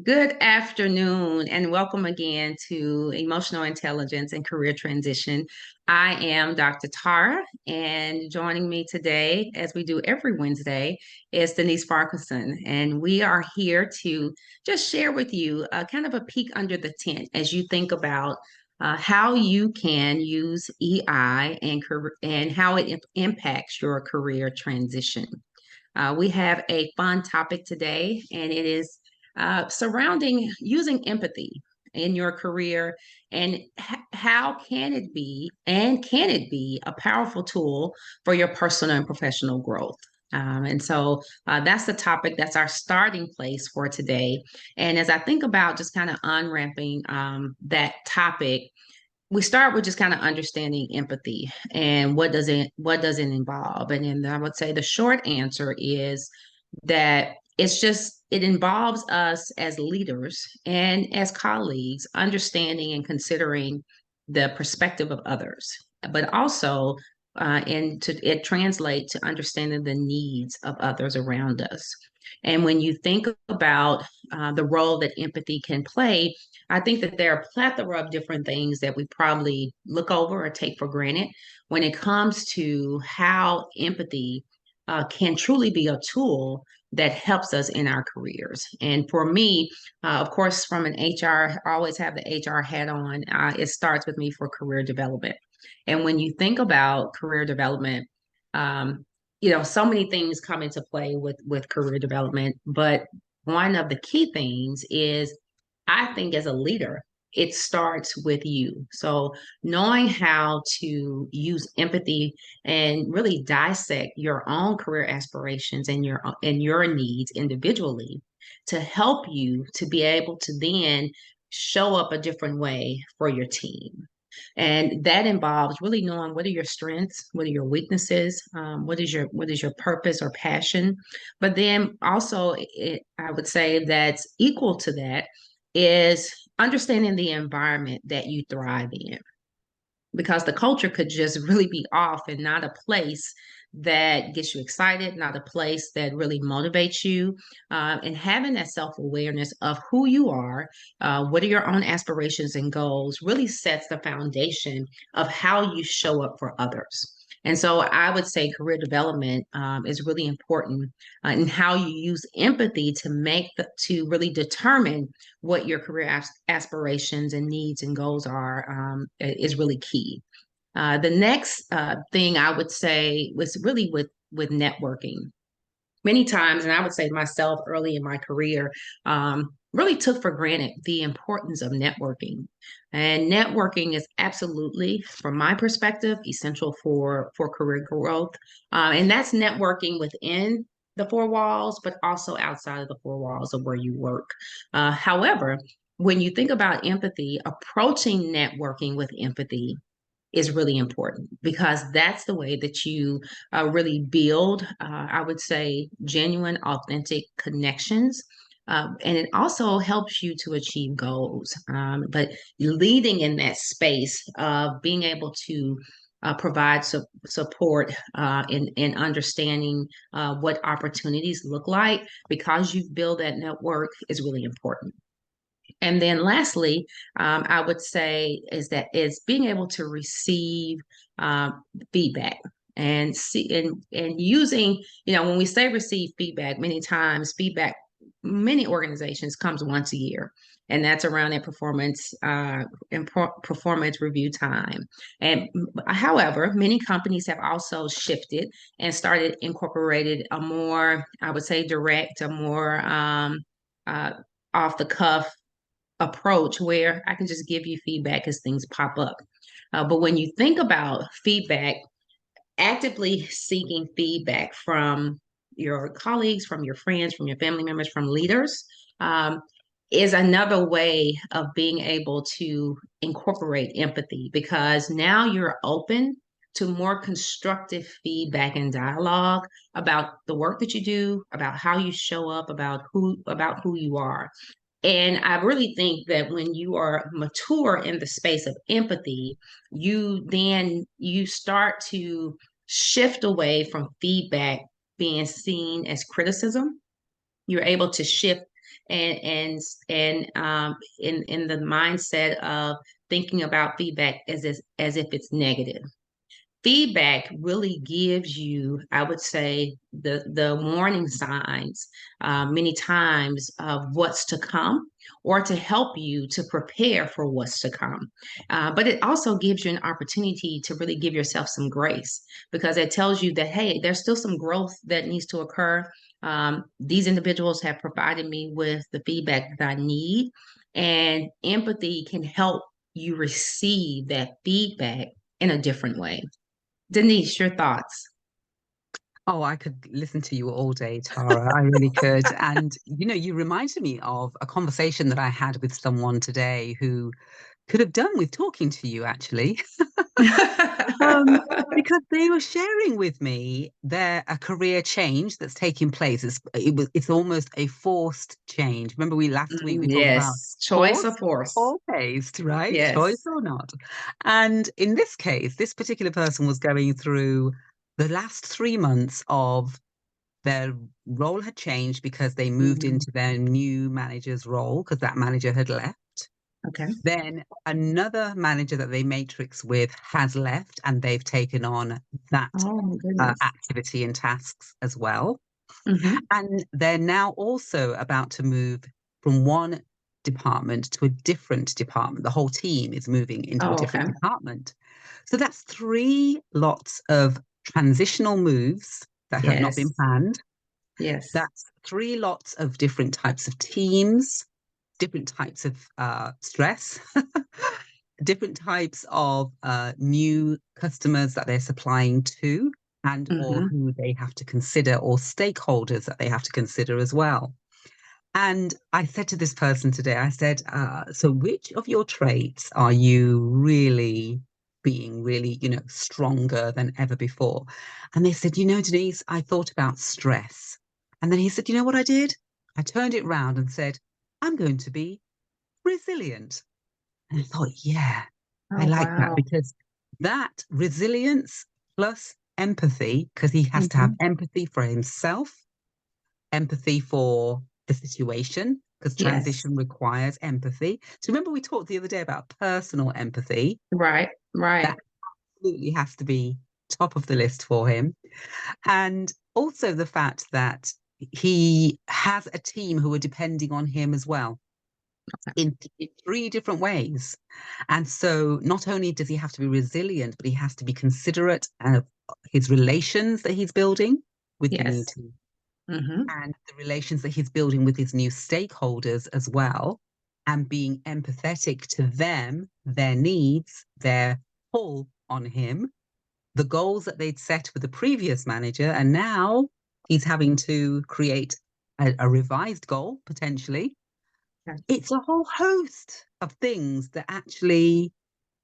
Good afternoon, and welcome again to Emotional Intelligence and Career Transition. I am Dr. Tara, and joining me today, as we do every Wednesday, is Denise Farquharson. And we are here to just share with you kind of a peek under the tent as you think about how you can use EI and how it impacts your career transition. We have a fun topic today, and it is surrounding using empathy in your career and how can it be a powerful tool for your personal and professional growth. And so that's the topic. That's our starting place for today. And as I think about just kind of unwrapping that topic, we start with just kind of understanding empathy and what does it involve. And then I would say the short answer is that it involves us as leaders and as colleagues understanding and considering the perspective of others, but also it translates to understanding the needs of others around us. And when you think about the role that empathy can play, I think that there are a plethora of different things that we probably look over or take for granted when it comes to how empathy can truly be a tool that helps us in our careers. And for me, of course, from an HR, I always have the HR hat on. It starts with me for career development. And when you think about career development, um, so many things come into play with career development, but one of the key things is I think as a leader, it starts with you. So knowing how to use empathy and really dissect your own career aspirations and your needs individually to help you to be able to then show up a different way for your team. And that involves really knowing what are your strengths, what are your weaknesses, what is your purpose or passion. But then also, I would say that's equal to that is understanding the environment that you thrive in, because the culture could just really be off and not a place that gets you excited, not a place that really motivates you. And having that self awareness of who you are, what are your own aspirations and goals, really sets the foundation of how you show up for others. And so I would say career development is really important in how you use empathy to really determine what your career aspirations and needs and goals are is really key. The next thing I would say was really with networking. Many times, and I would say myself early in my career, really took for granted the importance of networking. And networking is absolutely, from my perspective, essential for career growth. And that's networking within the four walls, but also outside of the four walls of where you work. However, when you think about empathy, approaching networking with empathy is really important because that's the way that you really build, I would say, genuine, authentic connections. And it also helps you to achieve goals. But leading in that space of being able to provide support in understanding what opportunities look like because you've built that network is really important. And then lastly, I would say is being able to receive feedback and see and using, when we say receive feedback, many times feedback, many organizations comes once a year. And that's around their performance review time. And however, many companies have also shifted and started incorporated a more, I would say, direct, a more uh, off the cuff approach where I can just give you feedback as things pop up. But when you think about feedback, actively seeking feedback from your colleagues, from your friends, from your family members, from leaders, is another way of being able to incorporate empathy because now you're open to more constructive feedback and dialogue about the work that you do, about how you show up, about who you are. And I really think that when you are mature in the space of empathy, you start to shift away from feedback being seen as criticism. You're able to shift and in the mindset of thinking about feedback as if it's negative. Feedback really gives you, I would say, the warning signs many times of what's to come, or to help you to prepare for what's to come. But it also gives you an opportunity to really give yourself some grace, because it tells you that, hey, there's still some growth that needs to occur. These individuals have provided me with the feedback that I need, and empathy can help you receive that feedback in a different way. Denise, your thoughts? Oh, I could listen to you all day, Tara. I really could. And, you reminded me of a conversation that I had with someone today who could have done with talking to you, actually. Um, because they were sharing with me a career change that's taking place. It's almost a forced change. Remember, we last week we talked about Yes, choice or forced force. or paced, right? Choice Yes. or not. And in this case, this particular person was going through the last 3 months of their role had changed because they moved Mhm. into their new manager's role because that manager had left. Okay. Then another manager that they matrix with has left, and they've taken on that Oh my goodness. activity and tasks as well. Hmm. And they're now also about to move from one department to a different department. The whole team is moving into a Oh, okay. different department. So that's three lots of transitional moves that have not been Yes. planned. Yes. That's three lots of different types of teams, different types of stress, different types of new customers that they're supplying to, and or Hmm. who they have to consider, or stakeholders that they have to consider as well. And I said to this person today, I said, so which of your traits are you really being really, stronger than ever before? And they said, Denise, I thought about stress. And then he said, you know what I did? I turned it round and said, I'm going to be resilient. And I thought, yeah, I Oh, like that wow. because that resilience plus empathy, because he has to have Hmm. empathy for himself, empathy for the situation, because Yes. transition requires empathy. So remember, we talked the other day about personal empathy. Right. That Right. absolutely has to be top of the list for him. And also the fact that he has a team who are depending on him as well in three different ways. And so not only does he have to be resilient, but he has to be considerate of his relations that he's building with the new Yes. team Hmm. and the relations that he's building with his new stakeholders as well, and being empathetic to them, their needs, their pull on him, the goals that they'd set with the previous manager. And now he's having to create a revised goal potentially. It's a whole host of things that actually,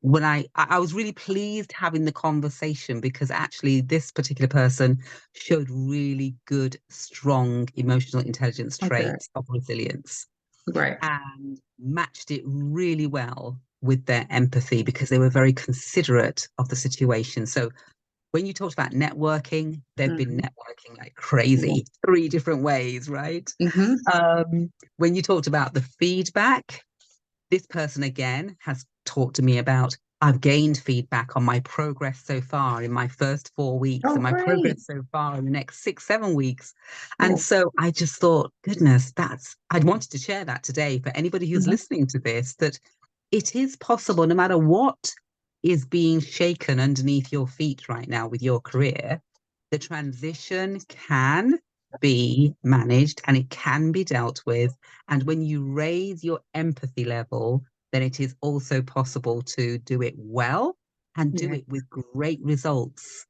when I was really pleased having the conversation because actually this particular person showed really good, strong emotional intelligence Okay. traits of resilience Right. and matched it really well with their empathy because they were very considerate of the situation. So when you talked about networking, they've been Hmm. networking like crazy, three different ways, right? Hmm. When you talked about the feedback, this person again has talked to me about I've gained feedback on my progress so far in my first 4 weeks and Oh, my great. progress so far in the next 6, 7 weeks. And Yes. so I just thought, goodness, I wanted to share that today for anybody who's Hmm. listening to this, that it is possible no matter what is being shaken underneath your feet right now with your career, the transition can be managed and it can be dealt with. And when you raise your empathy level, then it is also possible to do it well and do Yeah. it with great results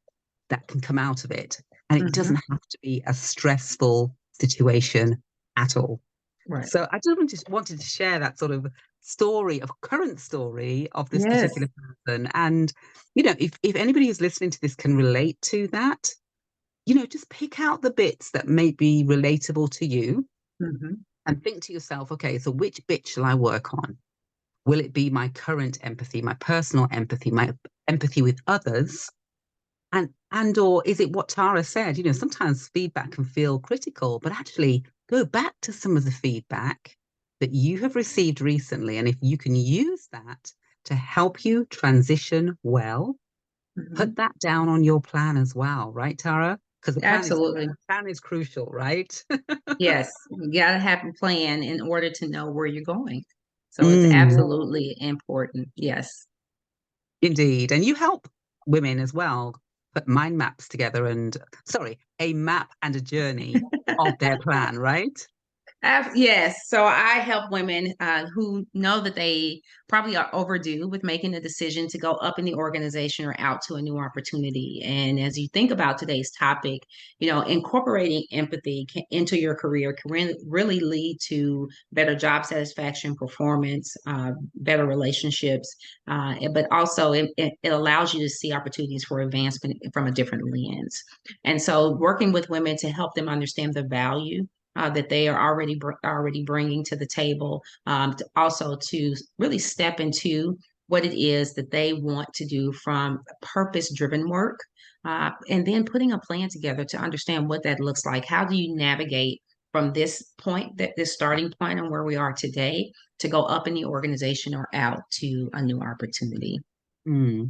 that can come out of it. And it Hmm. doesn't have to be a stressful situation at all. Right. So I just wanted to share that sort of current story of this Yes. particular person. And, if anybody who's listening to this can relate to that, just pick out the bits that may be relatable to you Hmm. and think to yourself, okay, so which bit shall I work on? Will it be my current empathy, my personal empathy, my empathy with others? And or is it what Tara said? Sometimes feedback can feel critical, but actually go back to some of the feedback that you have received recently. And if you can use that to help you transition well, put Mhm. that down on your plan as well, right, Tara? Because the Absolutely. plan is crucial, right? Yes, you got to have a plan in order to know where you're going. So it's Mm, absolutely important. Yes. indeed. And you help women as well put mind maps together and, sorry, a map and a journey of their plan, right? Yes. So I help women who know that they probably are overdue with making a decision to go up in the organization or out to a new opportunity. And as you think about today's topic, incorporating empathy into your career can really lead to better job satisfaction, performance, better relationships, but also it allows you to see opportunities for advancement from a different lens. And so working with women to help them understand the value that they are already bringing to the table. Also to really step into what it is that they want to do from purpose-driven work, and then putting a plan together to understand what that looks like. How do you navigate from this point, that this starting point, and where we are today, to go up in the organization or out to a new opportunity?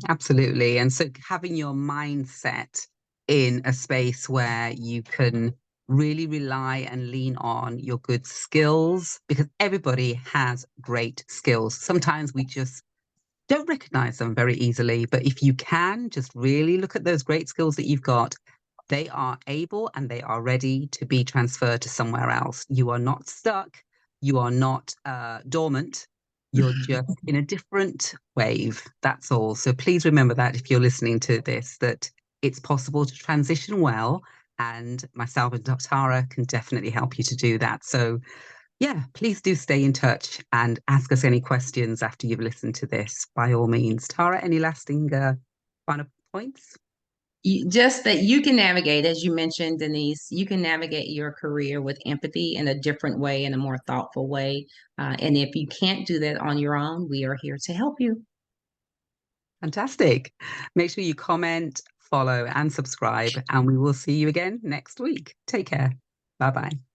Absolutely. And so having your mindset in a space where you can really rely and lean on your good skills, because everybody has great skills. Sometimes we just don't recognize them very easily. But if you can just really look at those great skills that you've got, they are able and they are ready to be transferred to somewhere else. You are not stuck. You are not dormant. You're just in a different wave. That's all. So please remember that if you're listening to this, that it's possible to transition well. And myself and Dr. Tara can definitely help you to do that. So yeah, please do stay in touch and ask us any questions after you've listened to this, by all means. Tara, any lasting final points? Just that you can navigate, as you mentioned, Denise, you can navigate your career with empathy in a different way, in a more thoughtful way. And if you can't do that on your own, we are here to help you. Fantastic. Make sure you comment, follow, and subscribe, and we will see you again next week. Take care. Bye bye.